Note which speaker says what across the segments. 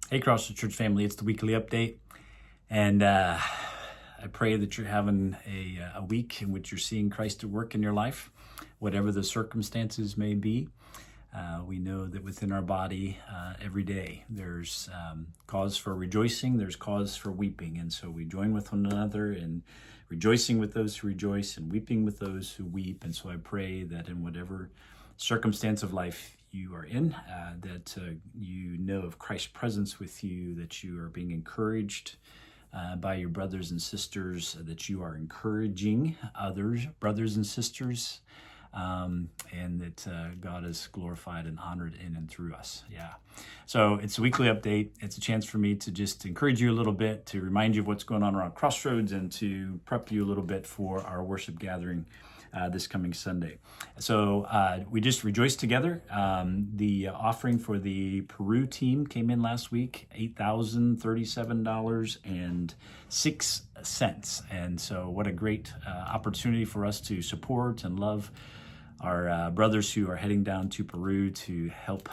Speaker 1: Hey, Crossroads Church family, it's the weekly update. And I pray that you're having a week in which you're seeing Christ at work in your life, whatever the circumstances may be. We know that within our body, every day, there's cause for rejoicing, there's cause for weeping. And so we join with one another in rejoicing with those who rejoice and weeping with those who weep. And so I pray that in whatever circumstance of life you are in, that you know of Christ's presence with you, that you are being encouraged by your brothers and sisters, that you are encouraging others, brothers and sisters, and that God is glorified and honored in and through us. Yeah. So it's a weekly update. It's a chance for me to just encourage you a little bit, to remind you of what's going on around Crossroads, and to prep you a little bit for our worship gathering this coming Sunday. So we just rejoiced together. The offering for the Peru team came in last week, $8,037.06. And so what a great opportunity for us to support and love our brothers who are heading down to Peru to help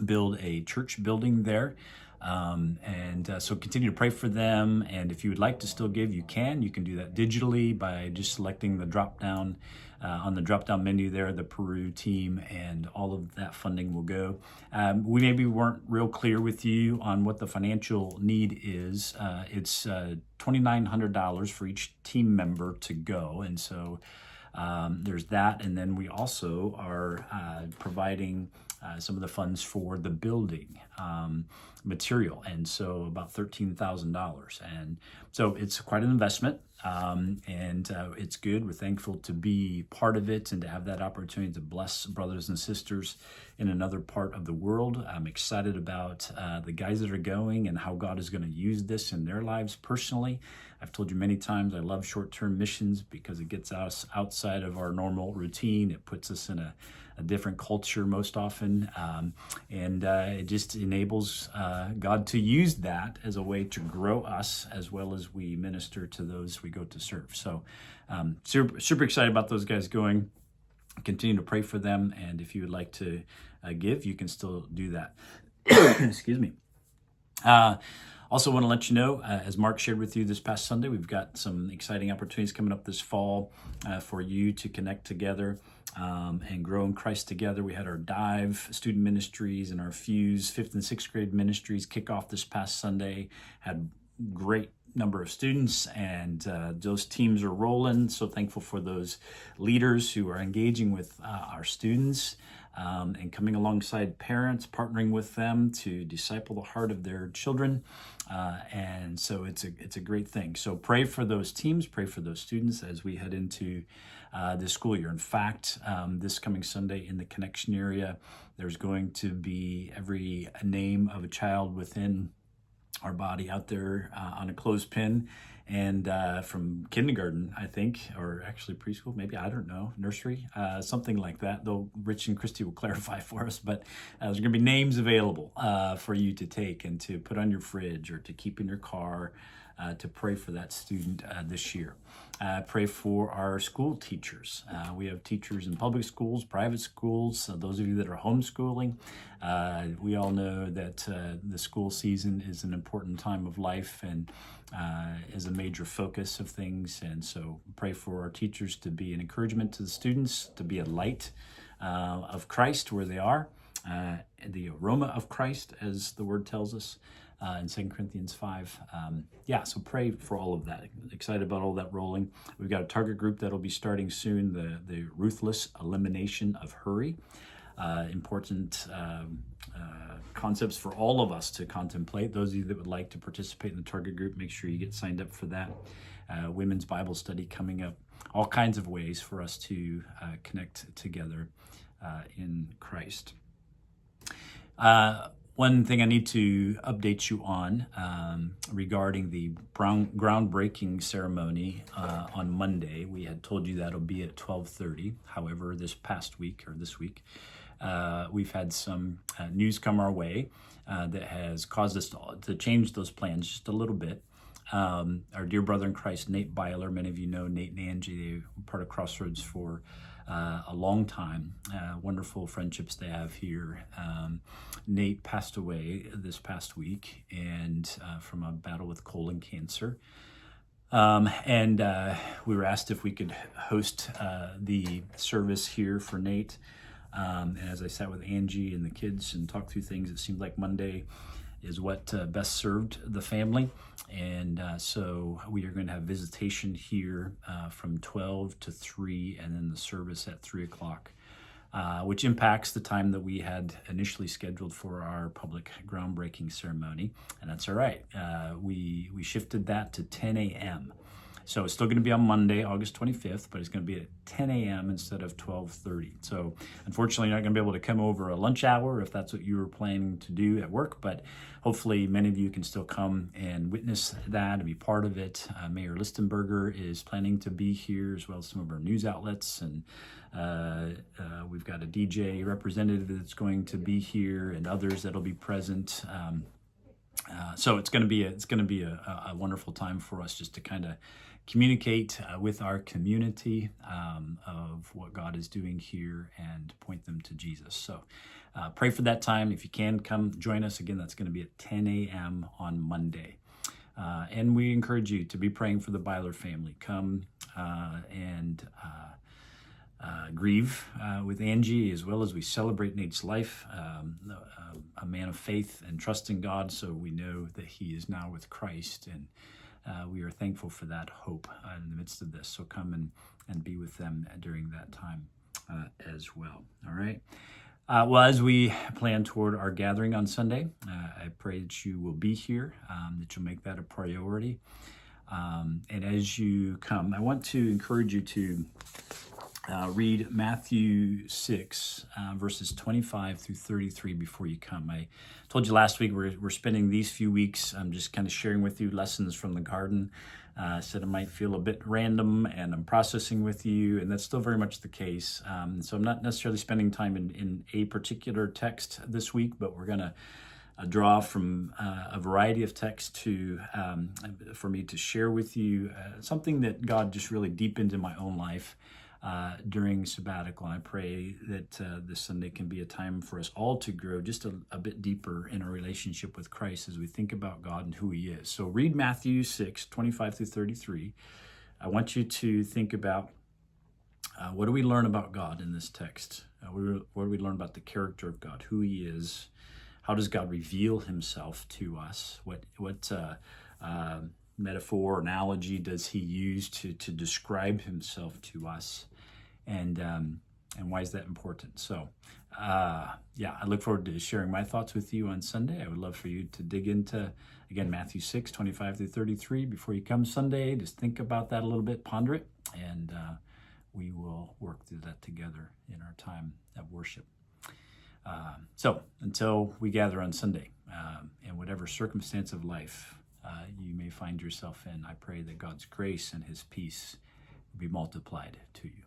Speaker 1: build a church building there. So continue to pray for them. And if you would like to still give, you can. You can do that digitally by just selecting the drop down on the drop down menu there, the Peru team, and all of that funding will go. We maybe weren't real clear with you on what the financial need is. It's $2,900 for each team member to go. And so there's that. And then we also are providing some of the funds for the building material, and so about $13,000. And so it's quite an investment, and it's good. We're thankful to be part of it and to have that opportunity to bless brothers and sisters in another part of the world. I'm excited about the guys that are going and how God is going to use this in their lives personally. I've told you many times I love short-term missions because it gets us outside of our normal routine. It puts us in a different culture most often, and it just enables God to use that as a way to grow us as well as we minister to those we go to serve. So super excited about those guys going. Continue to pray for them, and if you would like to give, you can still do that. Excuse me. Also want to let you know, as Mark shared with you this past Sunday, we've got some exciting opportunities coming up this fall for you to connect together and grow in Christ together. We had our Dive student ministries and our Fuse 5th and 6th grade ministries kick off this past Sunday. Had great number of students, and those teams are rolling. So thankful for those leaders who are engaging with our students and coming alongside parents, partnering with them to disciple the heart of their children. And so it's a great thing. So pray for those teams, pray for those students as we head into this school year. In fact, this coming Sunday in the Connection area, there's going to be every name of a child within our body out there on a clothespin, and from kindergarten, I think, or actually preschool, maybe, I don't know, nursery, something like that, though Rich and Christy will clarify for us. But there's going to be names available for you to take and to put on your fridge or to keep in your car, to pray for that student this year. Pray for our school teachers. We have teachers in public schools, private schools, those of you that are homeschooling. We all know that the school season is an important time of life and is a major focus of things. And so pray for our teachers to be an encouragement to the students, to be a light of Christ where they are, the aroma of Christ, as the word tells us. In 2 Corinthians 5. So pray for all of that. Excited about all that rolling. We've got a target group that'll be starting soon, the ruthless elimination of hurry. Important concepts for all of us to contemplate. Those of you that would like to participate in the target group, make sure you get signed up for that. Women's Bible study coming up. All kinds of ways for us to connect together in Christ. One thing I need to update you on regarding the groundbreaking ceremony on Monday. We had told you that'll be at 12:30. However, this week, we've had some news come our way that has caused us to change those plans just a little bit. Our dear brother in Christ, Nate Byler, many of you know Nate and Angie, they were part of Crossroads for a long time. Wonderful friendships they have here. Nate passed away this past week and from a battle with colon cancer. And we were asked if we could host the service here for Nate. And as I sat with Angie and the kids and talked through things, it seemed like Monday is what best served the family. And so we are going to have visitation here from 12 to 3, and then the service at 3 o'clock, which impacts the time that we had initially scheduled for our public groundbreaking ceremony. And that's all right. We shifted that to 10 a.m. So it's still going to be on Monday, August 25th, but it's going to be at 10 a.m. instead of 12:30. So unfortunately, you're not going to be able to come over a lunch hour if that's what you were planning to do at work, but hopefully many of you can still come and witness that and be part of it. Mayor Listenberger is planning to be here, as well as some of our news outlets, and we've got a DJ representative that's going to be here and others that'll be present. So it's going to be a wonderful time for us just to kind of communicate with our community of what God is doing here and point them to Jesus. So pray for that time. If you can, come join us. Again, that's going to be at 10 a.m. on Monday. And we encourage you to be praying for the Byler family. Come and grieve with Angie, as well as we celebrate Nate's life, a man of faith and trust in God. So we know that he is now with Christ, and we are thankful for that hope in the midst of this. So come and be with them during that time as well. All right. Well, as we plan toward our gathering on Sunday, I pray that you will be here, that you'll make that a priority. And as you come, I want to encourage you to read Matthew 6, verses 25 through 33 before you come. I told you last week we're spending these few weeks just kind of sharing with you lessons from the garden. Said it might feel a bit random, and I'm processing with you, and that's still very much the case. So I'm not necessarily spending time in a particular text this week, but we're going to draw from a variety of texts for me to share with you something that God just really deepened in my own life during sabbatical. And I pray that this Sunday can be a time for us all to grow just a bit deeper in our relationship with Christ as we think about God and who he is. So read Matthew 6, 25 through 33. I want you to think about what do we learn about God in this text? What do we learn about the character of God, who he is? How does God reveal himself to us? What metaphor, analogy does he use to describe himself to us? And why is that important? So, I look forward to sharing my thoughts with you on Sunday. I would love for you to dig into, again, Matthew 6, 25 through 33 before you come Sunday. Just think about that a little bit, ponder it, and we will work through that together in our time of worship. So until we gather on Sunday, in whatever circumstance of life you may find yourself in, I pray that God's grace and his peace will be multiplied to you.